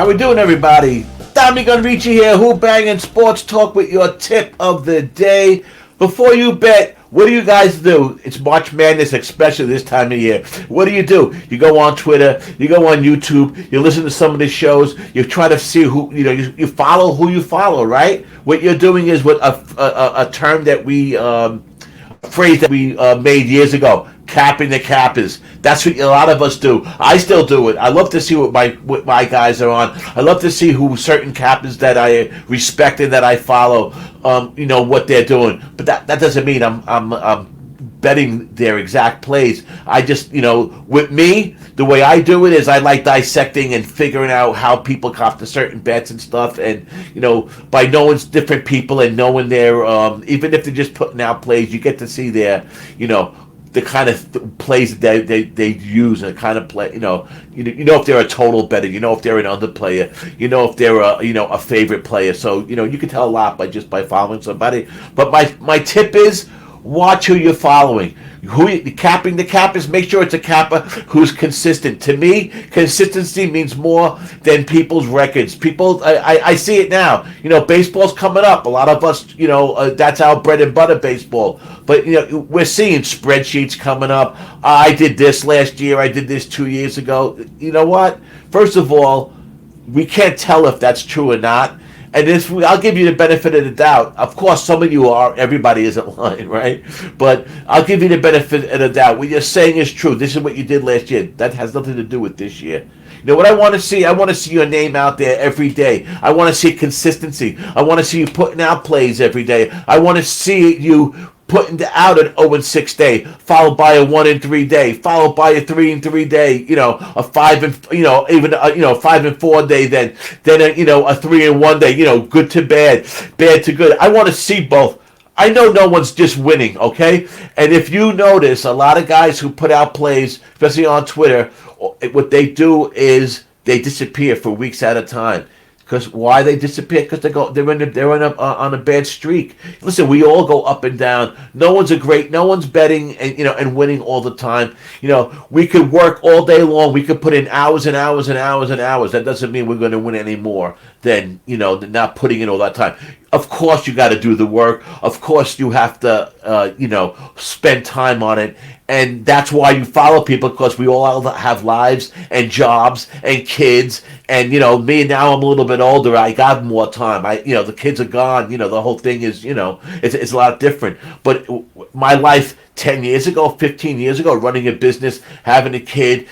How we doing, everybody? DommyGun Ricci here, Who-Bangin Sports Talk with your tip of the day. Before you bet, what do you guys do? It's March Madness, especially this time of year. What do? You go on Twitter, you go on YouTube, you listen to some of the shows, you try to see who, you follow who you follow, right? What you're doing is what a term that we, phrase that we made years ago, capping the cappers. That's what a lot of us do. I still do it. I love to see what my guys are on. I love to see who certain cappers that I respect and that I follow, what they're doing. But that doesn't mean I'm betting their exact plays. I just, with me, the way I do it is I like dissecting and figuring out how people cop to certain bets and stuff. And, by knowing different people and knowing their, even if they're just putting out plays, you get to see their, the kind of plays that they use and the kind of play, if they're a total bettor, if they're an under player, if they're a favorite player. So, you can tell a lot by following somebody. But my tip is, watch who you're following. Capping the cappers, make sure it's a capper who's consistent. To me, consistency means more than people's records. I see it now. Baseball's coming up. A lot of us, that's our bread and butter, baseball. But, we're seeing spreadsheets coming up. I did this last year. I did this 2 years ago. You know what? First of all, we can't tell if that's true or not. And I'll give you the benefit of the doubt. Of course, some of you are. Everybody isn't lying, right? But I'll give you the benefit of the doubt. What you're saying is true. This is what you did last year. That has nothing to do with this year. What I want to see? I want to see your name out there every day. I want to see consistency. I want to see you putting out plays every day. I want to see you putting out an 0-6 day, followed by a 1-3 day, followed by a 3-3 day, a 5 even 5-4 day, then a 3-1 day, good to bad, bad to good. I want to see both. I know no one's just winning, okay? And if you notice, a lot of guys who put out plays, especially on Twitter, what they do is they disappear for weeks at a time. Because why they disappear? Because they're on a bad streak. Listen, we all go up and down. No one's betting and winning all the time. We could work all day long. We could put in hours and hours and hours and hours. That doesn't mean we're going to win any more than not putting in all that time. Of course, you got to do the work. Of course, you have to spend time on it. And that's why you follow people, because we all have lives and jobs and kids. And, me now, I'm a little bit older. I got more time. The kids are gone. The whole thing is, it's a lot different. But my life 10 years ago, 15 years ago, running a business, having a kid,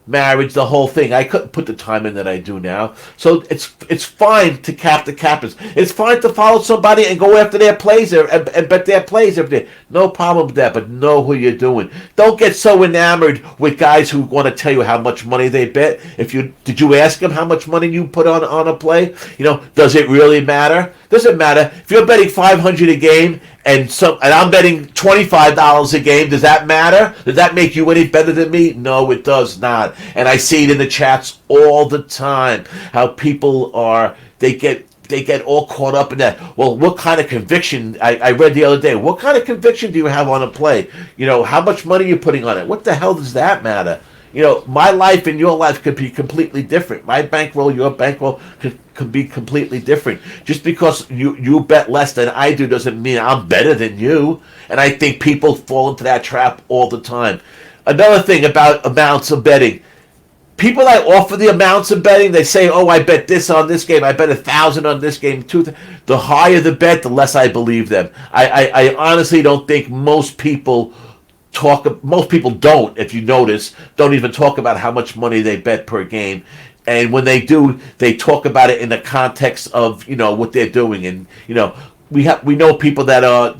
marriage, the whole thing, I couldn't put the time in that I do now. So it's fine to cap the cappers. It's fine to follow somebody and go after their plays and bet their plays every day. No problem with that, but know who you're doing. Don't get so enamored with guys who want to tell you how much money they bet. Did you ask them how much money you put on a play? Does it really matter? Doesn't matter. If you're betting $500 a game and I'm betting $25 a game, does that matter? Does that make you any better than me? No, it does not. And I see it in the chats all the time, how people they get all caught up in that. Well, what kind of conviction? I read the other day, what kind of conviction do you have on a play? How much money are you putting on it? What the hell does that matter? My life and your life could be completely different. My bankroll, your bankroll could be completely different. Just because you bet less than I do doesn't mean I'm better than you. And I think people fall into that trap all the time. Another thing about amounts of betting. People that offer the amounts of betting, they say, oh, I bet this on this game. I bet 1,000 on this game. The higher the bet, the less I believe them. I honestly don't think most people don't, if you notice, don't even talk about how much money they bet per game. And when they do, they talk about it in the context of, what they're doing. And, we know people that are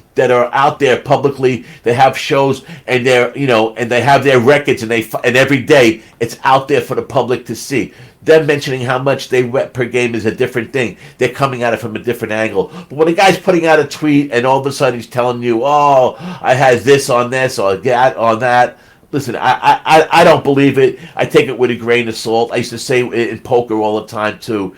out there publicly. They have shows and and they have their records, and every day it's out there for the public to see. Them mentioning how much they bet per game is a different thing. They're coming at it from a different angle. But when a guy's putting out a tweet and all of a sudden he's telling you, oh, I had this on this or that on that. Listen, I don't believe it. I take it with a grain of salt. I used to say it in poker all the time too.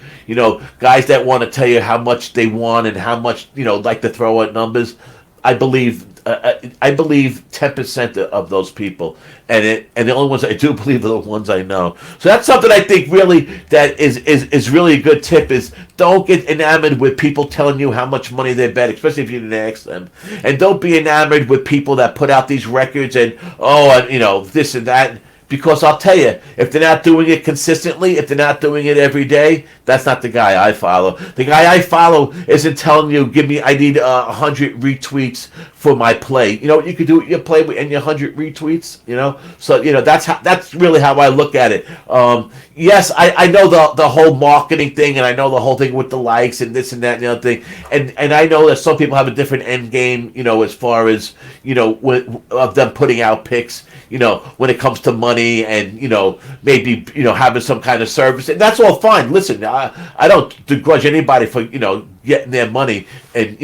Guys that want to tell you how much they won and how much, like to throw out numbers. I believe I believe 10% of those people, and the only ones I do believe are the ones I know. So that's something I think really that is really a good tip. Is don't get enamored with people telling you how much money they bet, especially if you didn't ask them, and don't be enamored with people that put out these records and this and that. Because I'll tell you, if they're not doing it consistently, if they're not doing it every day, that's not the guy I follow. The guy I follow isn't telling you, I need 100 retweets for my play. You know what you could do with your play and your 100 retweets? So that's really how I look at it. Yes, I know the whole marketing thing, and I know the whole thing with the likes and this and that and the other thing, and I know that some people have a different end game, as far as of them putting out picks, when it comes to money and maybe having some kind of service, and that's all fine. Listen, I don't begrudge anybody for getting their money and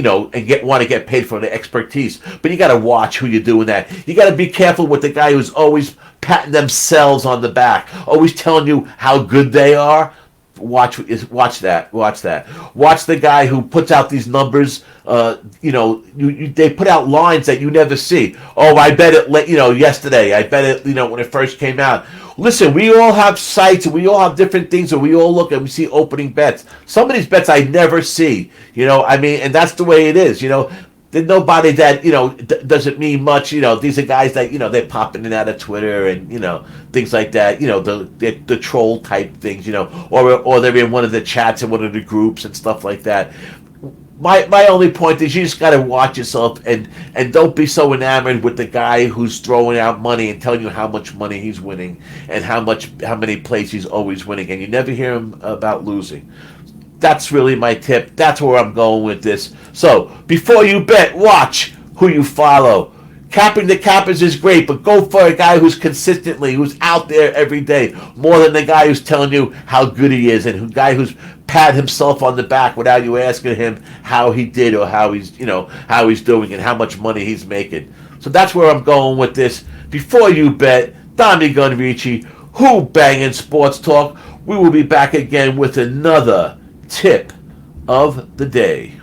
want to get paid for their expertise, but you got to watch who you're doing that. You got to be careful with the guy who's always patting themselves on the back, always telling you how good they are. Watch that. Watch the guy who puts out these numbers. They put out lines that you never see. Oh, I bet it. Yesterday, I bet it. When it first came out. Listen, we all have sites, and we all have different things, and we all look and we see opening bets. Some of these bets I never see. And that's the way it is. There's nobody that doesn't mean much. These are guys that they're popping in and out of Twitter and things like that. The troll type things. Or they're in one of the chats in one of the groups and stuff like that. My only point is you just got to watch yourself and don't be so enamored with the guy who's throwing out money and telling you how much money he's winning and how many plays he's always winning, and you never hear him about losing. That's really my tip. That's where I'm going with this. So, before you bet, watch who you follow. Capping the cappers is great, but go for a guy who's out there every day, more than the guy who's telling you how good he is, and guy who's patting himself on the back without you asking him how he did or how he's doing and how much money he's making. So that's where I'm going with this. Before you bet, DommyGun Ricci, Who-Bangin Sports Talk. We will be back again with another tip of the day.